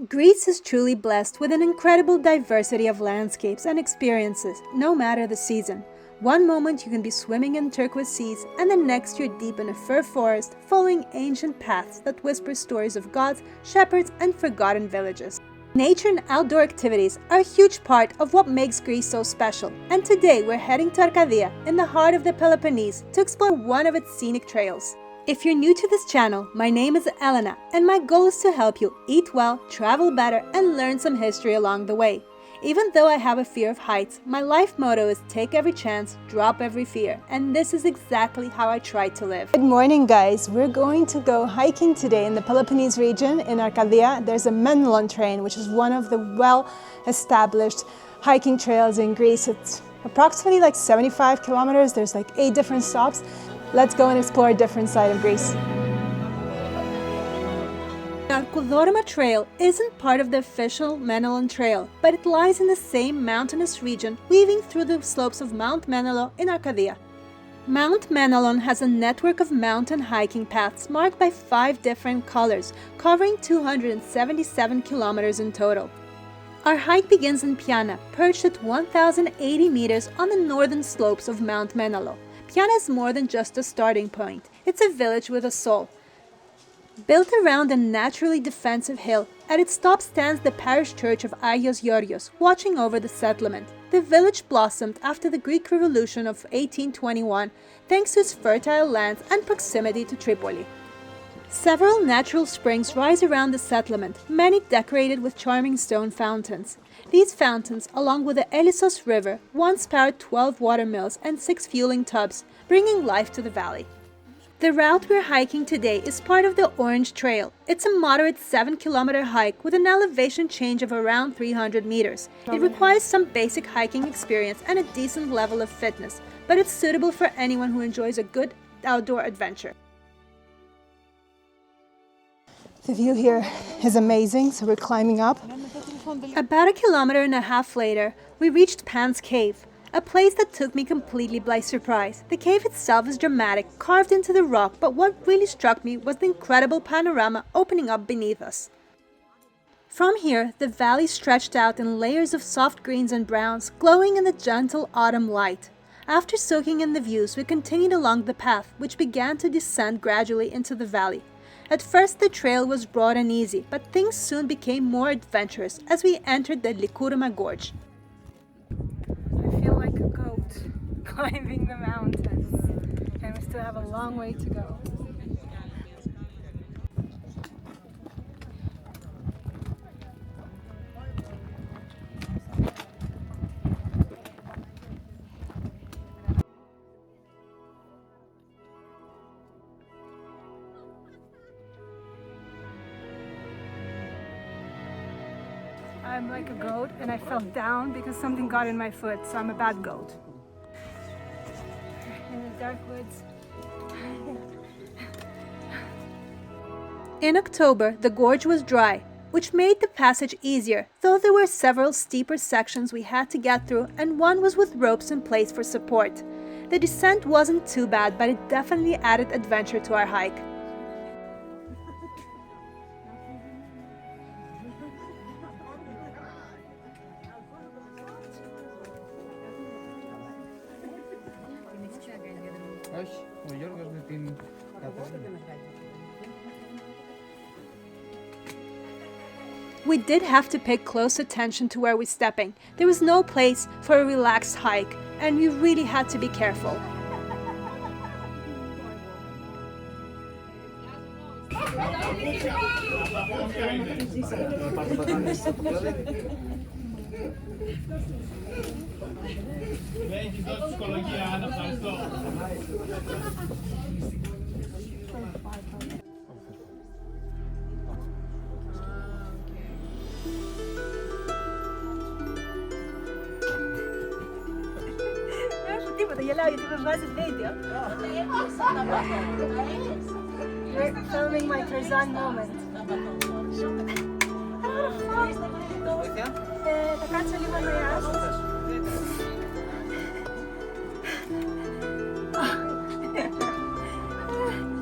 Greece is truly blessed with an incredible diversity of landscapes and experiences, no matter the season. One moment you can be swimming in turquoise seas, and the next you're deep in a fir forest, following ancient paths that whisper stories of gods, shepherds, and forgotten villages. Nature and outdoor activities are a huge part of what makes Greece so special, and today we're heading to Arcadia, in the heart of the Peloponnese, to explore one of its scenic trails. If you're new to this channel, my name is Elena, and my goal is to help you eat well, travel better, and learn some history along the way. Even though I have a fear of heights, my life motto is take every chance, drop every fear, and this is exactly how I try to live. Good morning, guys. We're going to go hiking today in the Peloponnese region in Arcadia. There's a Menalon Trail, which is one of the well-established hiking trails in Greece. It's approximately like 75 kilometers. There's like 8 different stops. Let's go and explore a different side of Greece. The Arkoudorema Trail isn't part of the official Menalon Trail, but it lies in the same mountainous region, weaving through the slopes of Mount Mainalo in Arcadia. Mount Mainalon has a network of mountain hiking paths marked by 5 different colors, covering 277 kilometers in total. Our hike begins in Piana, perched at 1,080 meters on the northern slopes of Mount Mainalo. Piana is more than just a starting point. It's a village with a soul. Built around a naturally defensive hill, at its top stands the parish church of Agios Georgios, watching over the settlement. The village blossomed after the Greek Revolution of 1821, thanks to its fertile lands and proximity to Tripoli. Several natural springs rise around the settlement, many decorated with charming stone fountains. These fountains, along with the Elissos River, once powered 12 water mills and 6 fueling tubs, bringing life to the valley. The route we're hiking today is part of the Orange Trail. It's a moderate 7-kilometer hike with an elevation change of around 300 meters. It requires some basic hiking experience and a decent level of fitness, but it's suitable for anyone who enjoys a good outdoor adventure. The view here is amazing, so we're climbing up. About 1.5 kilometers later, we reached Pan's Cave, a place that took me completely by surprise. The cave itself is dramatic, carved into the rock, but what really struck me was the incredible panorama opening up beneath us. From here, the valley stretched out in layers of soft greens and browns, glowing in the gentle autumn light. After soaking in the views, we continued along the path, which began to descend gradually into the valley. At first the trail was broad and easy, but things soon became more adventurous as we entered the Likourema Gorge. I feel like a goat climbing the mountains, and we still have a long way to go. I'm like a goat and I fell down because something got in my foot, so I'm a bad goat. In the dark woods. In October, the gorge was dry, which made the passage easier, though there were several steeper sections we had to get through and one was with ropes in place for support. The descent wasn't too bad, but it definitely added adventure to our hike. We did have to pay close attention to where we're stepping. There was no place for a relaxed hike, and we really had to be careful. We're filming my Tarzan moment.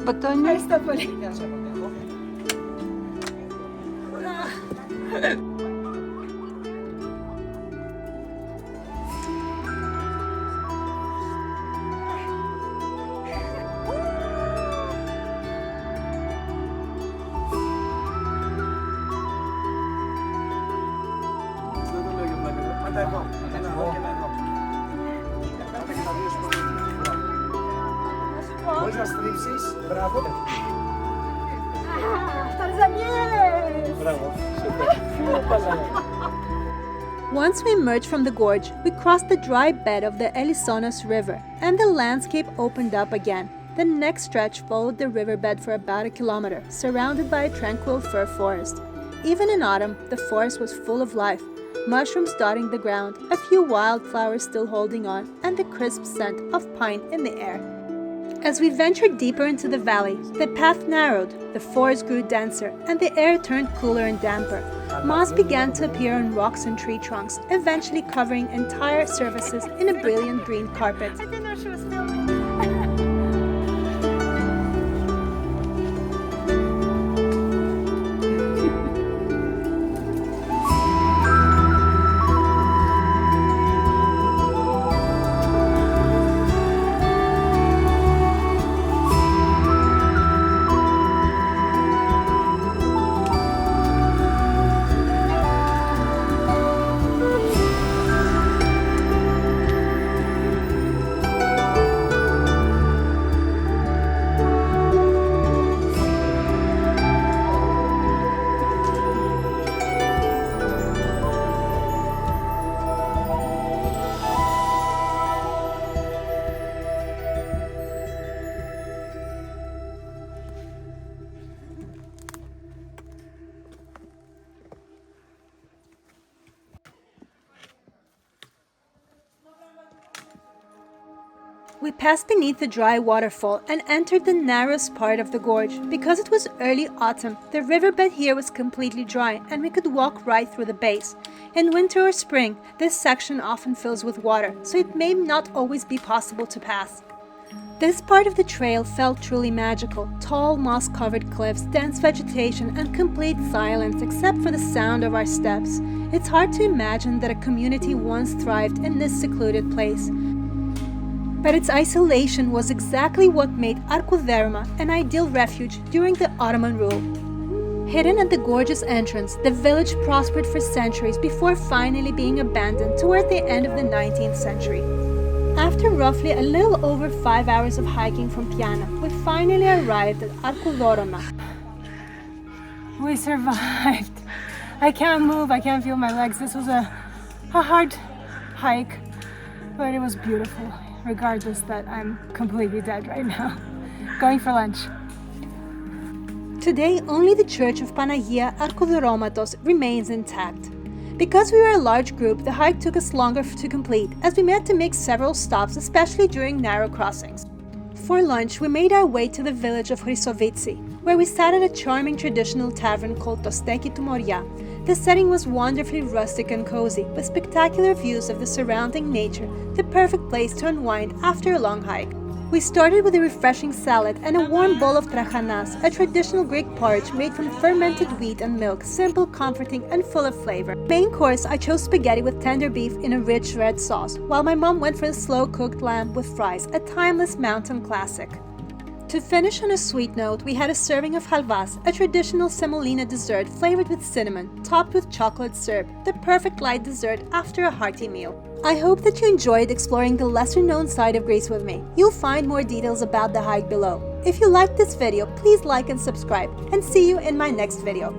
Батон. Μπορείς να στρίψεις, μπράβο. Μπράβο, Once we emerged from the gorge, we crossed the dry bed of the Elisonas River, and the landscape opened up again. The next stretch followed the riverbed for about a kilometer, surrounded by a tranquil fir forest. Even in autumn, the forest was full of life, mushrooms dotting the ground, a few wildflowers still holding on, and the crisp scent of pine in the air. As we ventured deeper into the valley, the path narrowed, the forest grew denser, and the air turned cooler and damper. Moss began to appear on rocks and tree trunks, eventually covering entire surfaces in a brilliant green carpet. I didn't know she was filming. We passed beneath the dry waterfall and entered the narrowest part of the gorge. Because it was early autumn, the riverbed here was completely dry and we could walk right through the base. In winter or spring, this section often fills with water, so it may not always be possible to pass. This part of the trail felt truly magical. Tall, moss-covered cliffs, dense vegetation, and complete silence except for the sound of our steps. It's hard to imagine that a community once thrived in this secluded place. But its isolation was exactly what made Arkoudorema an ideal refuge during the Ottoman rule. Hidden at the gorge's entrance, the village prospered for centuries before finally being abandoned toward the end of the 19th century. After roughly a little over 5 hours of hiking from Piana, we finally arrived at Arkoudorema. We survived. I can't move, I can't feel my legs. This was a hard hike, but it was beautiful, regardless that I'm completely dead right now. Going for lunch. Today, only the church of Panagia Arkoudoromatos remains intact. Because we were a large group, the hike took us longer to complete, as we had to make several stops, especially during narrow crossings. For lunch, we made our way to the village of Hrysovitsi, where we sat at a charming traditional tavern called Tosteki Tumoria. The setting was wonderfully rustic and cozy, with spectacular views of the surrounding nature, the perfect place to unwind after a long hike. We started with a refreshing salad and a warm bowl of trachanas, a traditional Greek porridge made from fermented wheat and milk, simple, comforting, and full of flavor. Main course, I chose spaghetti with tender beef in a rich red sauce, while my mom went for the slow-cooked lamb with fries, a timeless mountain classic. To finish on a sweet note, we had a serving of halvas, a traditional semolina dessert flavored with cinnamon, topped with chocolate syrup, the perfect light dessert after a hearty meal. I hope that you enjoyed exploring the lesser-known side of Greece with me. You'll find more details about the hike below. If you liked this video, please like and subscribe, and see you in my next video.